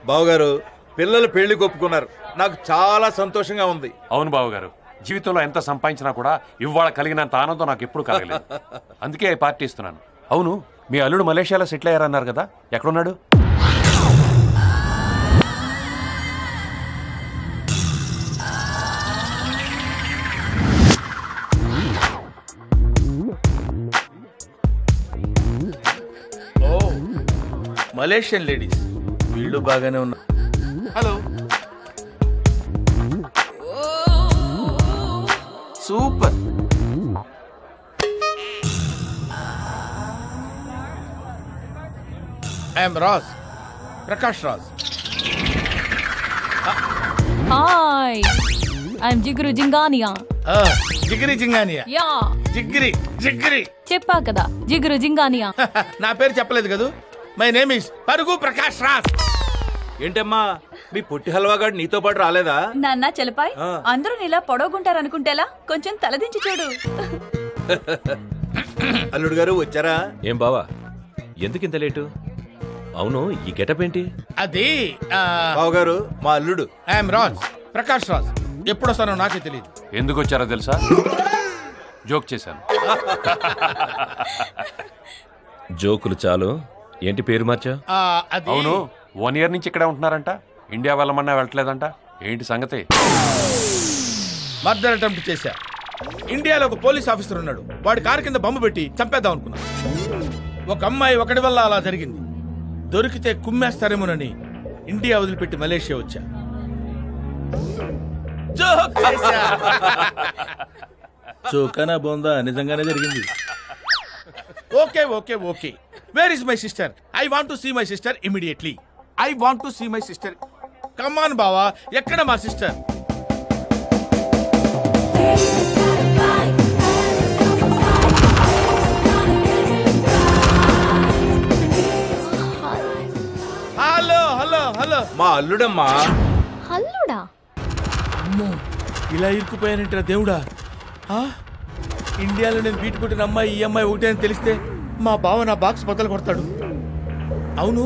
బావగారు పిల్లలు పెళ్లి ఒప్పుకున్నారు. నాకు చాలా సంతోషంగా ఉంది. అవును బావగారు, జీవితంలో ఎంత సంపాదించినా కూడా ఇవాళ కలిగినంత ఆనందం నాకు ఎప్పుడు కలగలేదు. అందుకే ఈ పార్టీ ఇస్తున్నాను. అవును, మీ అల్లుడు మలేషియాలో సెటిల్ అయ్యారన్నారు కదా, ఎక్కడున్నాడు? మలేషియన్ లేడీస్ వీళ్ళు బాగానే ఉన్నారు. Hello, super. I'm Raj, Prakash Raj. Hi, I'm జిగురు జింగానియా. జిగిరి జింగానియా? యా, జిగిరి జిగిరి చెప్పా కదా, జిగురు జింగానియా. నా పేరు చెప్పలేదు కదా. మై నేమ్ ఇస్ పరుగు ప్రకాష్ రాజ్. ఏంటమ్మా, మీ పొట్టి హల్వాగాడు నీతో పాటు రాలేదా? నాన్న చలపాయ్, అందరూ నీలా పొడవుగుంటారనుకుంటేలా, కొంచెం తలదించి చూడు. అల్లుడు గారు వచ్చారా? ఏం బావా, ఎందుకింత లేటు? అవును, ఈ గెటప్ ఏంటి? అది బావగారు మా అల్లుడు. ఐఎమ్ రాజ్, ప్రకాష్ రాజ్. ఎప్పుడు వస్తానో నాకే తెలియదు. ఎందుకు వచ్చారో తెలుసా? జోక్ చేశాను. జోకులు చాలు, ఏంటి పేరు మార్చా? అవును, 1 year నుంచి ఇక్కడే ఉంటున్నారంట. ఇండియా వెళ్ళమన్నా వెళ్ళట్లేదంట. ఏంటి సంగతి? మర్డర్ అటెంప్ట్ చేశా. ఇండియాలో ఒక పోలీస్ ఆఫీసర్ ఉన్నాడు. వాడి కారు కింద బొమ్మ పెట్టి చంపేద్దాం అనుకున్నా. ఒక అమ్మాయి ఒకటి వల్ల అలా జరిగింది. దొరికితే కుమ్మేస్తారేమోనని ఇండియా వదిలిపెట్టి మలేషియా వచ్చా. జోకనా బోందా, నిజంగానే జరిగింది. Okay okay okay. Where is my sister? I want to see my sister immediately. I want to see my sister. Come on బావా, ఎక్కడ మా సిస్టర్? హలో హలో హలో, మా అల్లుడమ్మా. అల్లుడా? ఇలా ఇరుక్కుపోయానంటారా దేవుడా? ఇండియాలో నేను బీట్ కొట్టిన అమ్మాయి ఈ అమ్మాయి ఒకటే అని తెలిస్తే మా బావ నా బాక్స్ బద్దలు కొడతాడు. అవును,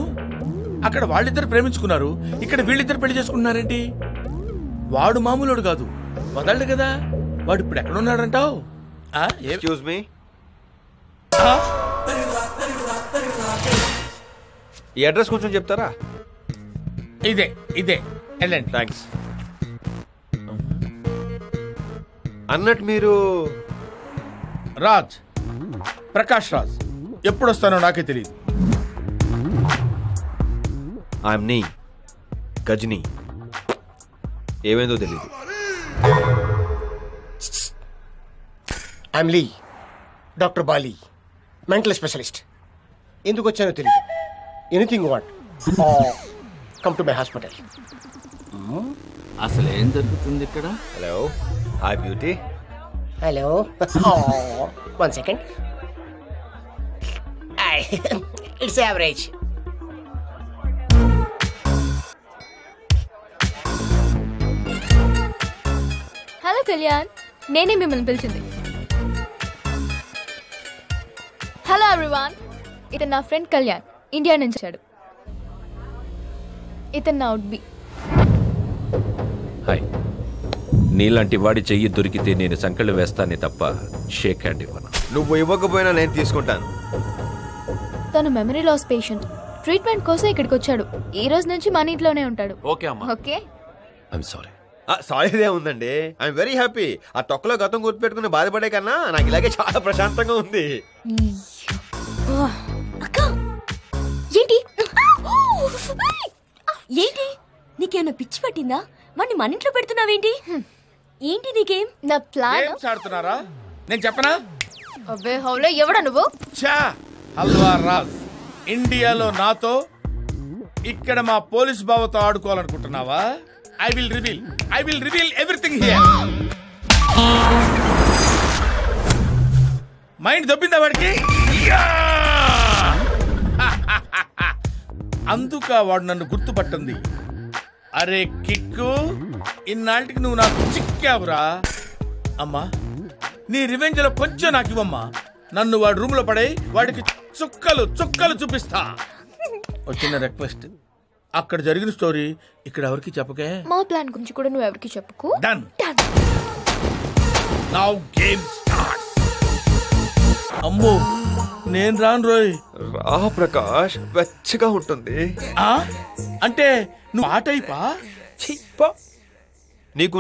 అక్కడ వాళ్ళిద్దరు ప్రేమించుకున్నారు, ఇక్కడ వీళ్ళిద్దరు పెళ్లి చేసుకున్నారేంటి? వాడు మామూలుడు కాదు, వదలడు కదా. వాడు ఇప్పుడు ఎక్కడున్నాడంటావు? ఎక్స్క్యూజ్ మీ, ఈ అడ్రస్ కొంచెం చెప్తారా? ఇదే ఇదే, వెళ్ళండి. థ్యాంక్స్. అన్నట్టు మీరు రాజ్, ప్రకాష్ రాజ్. ఎప్పుడు వస్తానో నాకే తెలియదు. ఐఎమ్ నీ గజనీ. ఏమైందో తెలియదు. I'm Lee, doctor Bali, mental specialist. ఎందుకు వచ్చానో తెలియదు. Anything what, come to my hospital. అసలు ఏం జరుగుతుంది ఇక్కడ? Hello, hi beauty. Hello, 1 second. It's average. Hello Kalyan, నేనే మిమ్మల్ని పిలిచింది. హలో ఎవ్రీవన్, ఇతను నా ఫ్రెండ్ కళ్యాణ్, ఇండియా నుంచి వచ్చాడు. ఇతను నా ఉడ్బి. హాయ్. నీలాంటి వాడి చెయ్యి దొరికితే నేను సంకళ్ళు వేస్తానే తప్ప షేక్ హ్యాండ్ ఇవ్వను. నువ్వు ఇవ్వకపోయినా నేను తీసుకుంటాను. తను మెమరీ లాస్ పేషెంట్. ట్రీట్మెంట్ కోసం ఇక్కడికి వచ్చాడు. ఈ రోజు నుంచి మన ఇంట్లోనే ఉంటాడు. ఓకే అమ్మా. Okay, I'm sorry. సారీదే ఉందండి. I'm very happy. ఆ తొక్కలో గతం గుర్తుపెట్టుకుని బాధపడే కన్నా నాకు ఇలాగే చాలా ప్రశాంతంగా ఉంది. ఏంటి ఏంటి నీకేమైనా పిచ్చి పట్టిందా? వాడిని మన ఇంట్లో పెడుతున్నావేంటి? ఏంటి నీకేం? నా ప్లాన్ ఆడుతున్నారా? నేను చెప్పనా? అబ్బే హౌలో, ఎవడా నువ్వు? చా హల్వా రాజ్, ఇండియాలో నాతో, ఇక్కడ మా పోలీస్ బావతో ఆడుకోవాలనుకుంటున్నావా? I will reveal everything here. Mind దొబ్బిందా వాడికి? అందుక వాడు నన్ను గుర్తుపట్టింది. అరే కిక్కు, ఇన్నాళ్ళకి నువ్వు నాకు చిక్కావురా. అమ్మా, నీ రివెంజ్ లో కొంచెం నాకు ఇవ్వమ్మా. నన్ను వాడి రూమ్ లో పడే వాడికి చుక్కలు చుక్కలు చూపిస్తా. వచ్చిన రిక్వెస్ట్, అక్కడ జరిగిన స్టోరీ ఇక్కడ ఎవరికి చెప్పకే. మా ప్లాన్ గురించి కూడా నువ్వు ఎవరికి చెప్పుకో. డన్. Now game starts. అమ్మో, నేను రాను రోయ్. రా ప్రకాష్, వెచ్చగా ఉంటుంది. అంటే నువ్వు ఆ టైపా? నీకు